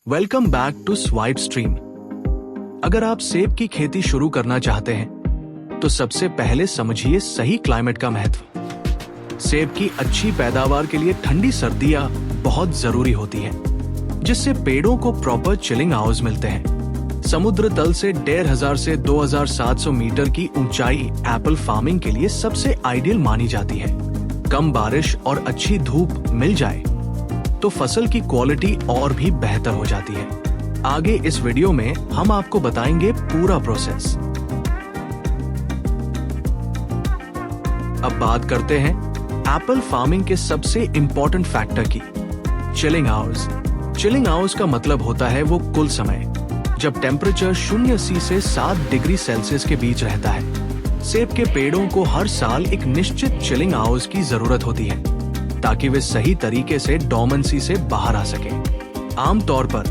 Welcome back to swipe stream. अगर आप सेब की खेती शुरू करना चाहते हैं तो सबसे पहले समझिए सही क्लाइमेट का महत्व। सेब की अच्छी पैदावार के लिए ठंडी सर्दियां बहुत जरूरी होती हैं, जिससे पेड़ों को प्रॉपर चिलिंग आवर्स मिलते हैं। समुद्र तल से 1500 से 2700 मीटर की ऊंचाई एप्पल फार्मिंग के लिए सबसे आइडियल मानी जाती है। कम बारिश और अच्छी धूप मिल जाए तो फसल की क्वालिटी और भी बेहतर हो जाती है। आगे इस वीडियो में हम आपको बताएंगे पूरा प्रोसेस। अब बात करते हैं एप्पल फार्मिंग के सबसे इंपॉर्टेंट फैक्टर की, चिलिंग आवर्स। चिलिंग आवर्स का मतलब होता है वो कुल समय जब टेम्परेचर 0 से 7 डिग्री सेल्सियस के बीच रहता है। सेब के पेड़ों को हर साल एक निश्चित चिलिंग आवर्स की जरूरत होती है ताकि वे सही तरीके से डोमेंसी से बाहर आ सके। आमतौर पर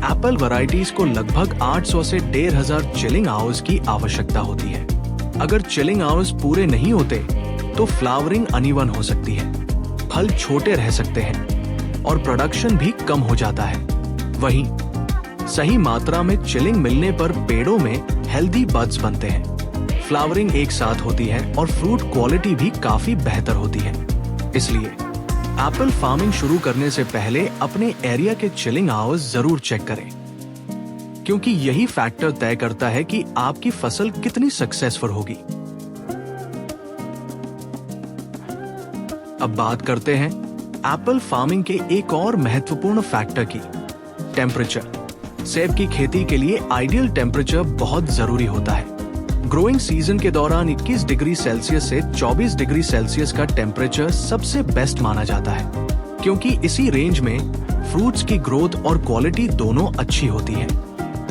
एप्पल वैरायटीज को लगभग 800 से 1500 चिलिंग आवर्स की आवश्यकता होती है। अगर चिलिंग आवर्स पूरे नहीं होते तो फ्लावरिंग अनइवन हो सकती है, फल छोटे रह सकते हैं और प्रोडक्शन भी कम हो जाता है। वहीं सही मात्रा में चिलिंग मिलने पर पेड़ों में हेल्दी बड्स बनते हैं, फ्लावरिंग एक साथ होती है और फ्रूट क्वालिटी भी काफी बेहतर होती है। इसलिए एप्पल फार्मिंग शुरू करने से पहले अपने एरिया के चिलिंग आवर्स जरूर चेक करें, क्योंकि यही फैक्टर तय करता है कि आपकी फसल कितनी सक्सेसफुल होगी। अब बात करते हैं एप्पल फार्मिंग के एक और महत्वपूर्ण फैक्टर की, टेम्परेचर। सेब की खेती के लिए आइडियल टेम्परेचर बहुत जरूरी होता है। ग्रोइंग सीजन के दौरान 21 डिग्री सेल्सियस से 24 डिग्री सेल्सियस का टेम्परेचर सबसे बेस्ट माना जाता है, क्योंकि इसी रेंज में फ्रूट्स की ग्रोथ और क्वालिटी दोनों अच्छी होती है।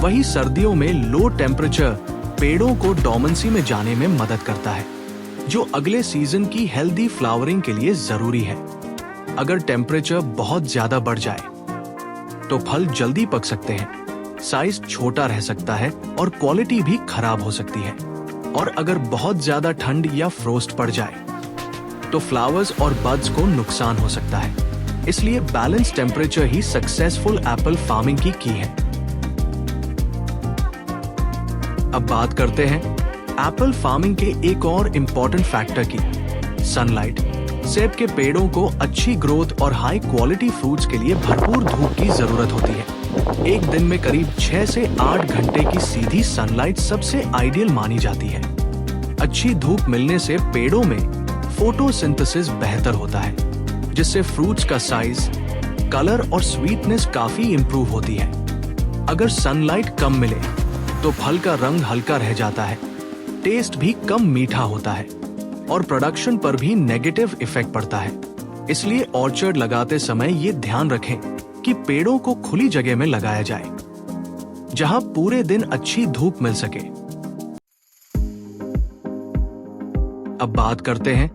वहीं सर्दियों में लो टेम्परेचर पेड़ों को डोमेंसी में जाने में मदद करता है, जो अगले सीजन की हेल्दी फ्लावरिंग के लिए जरूरी है। अगर टेम्परेचर बहुत ज्यादा बढ़ जाए तो फल जल्दी पक सकते हैं, साइज छोटा रह सकता है और क्वालिटी भी खराब हो सकती है। और अगर बहुत ज्यादा ठंड या फ्रोस्ट पड़ जाए तो फ्लावर्स और बड्स को नुकसान हो सकता है। इसलिए बैलेंस टेम्परेचर ही सक्सेसफुल एप्पल फार्मिंग की है। अब बात करते हैं एप्पल फार्मिंग के एक और इम्पोर्टेंट फैक्टर की, सनलाइट। सेब के पेड़ों को अच्छी ग्रोथ और हाई क्वालिटी फ्रूट्स के लिए भरपूर धूप की जरूरत होती है। एक दिन में करीब 6 से 8 घंटे की सीधी सनलाइट सबसे आइडियल मानी जाती है। अच्छी धूप मिलने से पेड़ों में फोटोसिंथेसिस बेहतर होता है, जिससे फ्रूट्स का साइज, कलर और स्वीटनेस काफी इंप्रूव होती है। अगर सनलाइट कम मिले तो फल का रंग हल्का रह जाता है, टेस्ट भी कम मीठा होता है और प्रोडक्शन पर भी नेगेटिव इफेक्ट पड़ता है। इसलिए ऑर्चर्ड लगाते समय ये ध्यान रखें कि पेड़ों को खुली जगह में लगाया जाए, जहां पूरे दिन अच्छी धूप मिल सके। अब बात करते हैं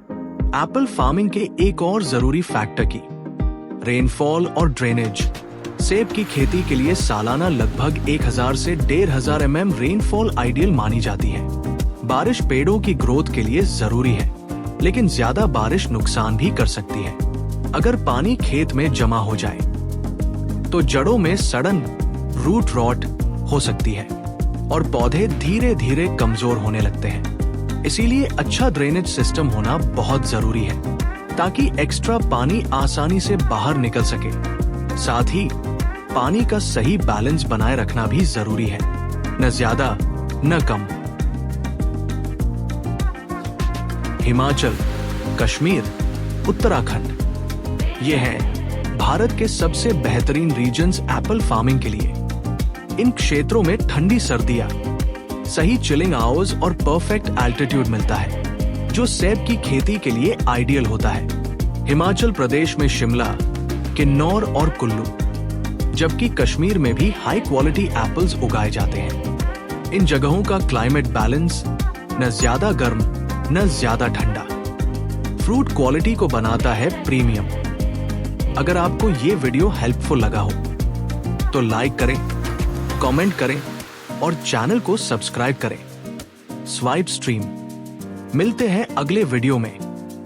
एप्पल फार्मिंग के एक और जरूरी फैक्टर की, रेनफॉल और ड्रेनेज। सेब की खेती के लिए सालाना लगभग 1000 से 1500 mm रेनफॉल आइडियल मानी जाती है। बारिश पेड़ों की ग्रोथ के लिए जरूरी है, लेकिन ज्यादा बारिश नुकसान भी कर सकती है। अगर पानी खेत में जमा हो जाए तो जड़ों में सड़न, रूट रॉट हो सकती है और पौधे धीरे धीरे कमजोर होने लगते हैं। इसीलिए अच्छा ड्रेनेज सिस्टम होना बहुत जरूरी है, ताकि एक्स्ट्रा पानी आसानी से बाहर निकल सके। साथ ही पानी का सही बैलेंस बनाए रखना भी जरूरी है, न ज्यादा न कम। हिमाचल, कश्मीर, उत्तराखंड ये हैं भारत के सबसे बेहतरीन रीजन्स एप्पल फार्मिंग के लिए। इन क्षेत्रों में ठंडी सर्दियां, सही चिलिंग आवर्स और परफेक्ट एल्टीट्यूड मिलता है, जो सेब की खेती के लिए आइडियल होता है। हिमाचल प्रदेश में शिमला, किन्नौर और कुल्लू, जबकि कश्मीर में भी हाई क्वालिटी एप्पल्स उगाए जाते हैं। इन जगहों का क्लाइमेट बैलेंस न ज्यादा गर्म न ज्यादा ठंडा फ्रूट क्वालिटी को बनाता है प्रीमियम। अगर आपको ये वीडियो हेल्पफुल लगा हो तो लाइक करें, कमेंट करें और चैनल को सब्सक्राइब करें। Swipe stream. मिलते हैं अगले वीडियो में।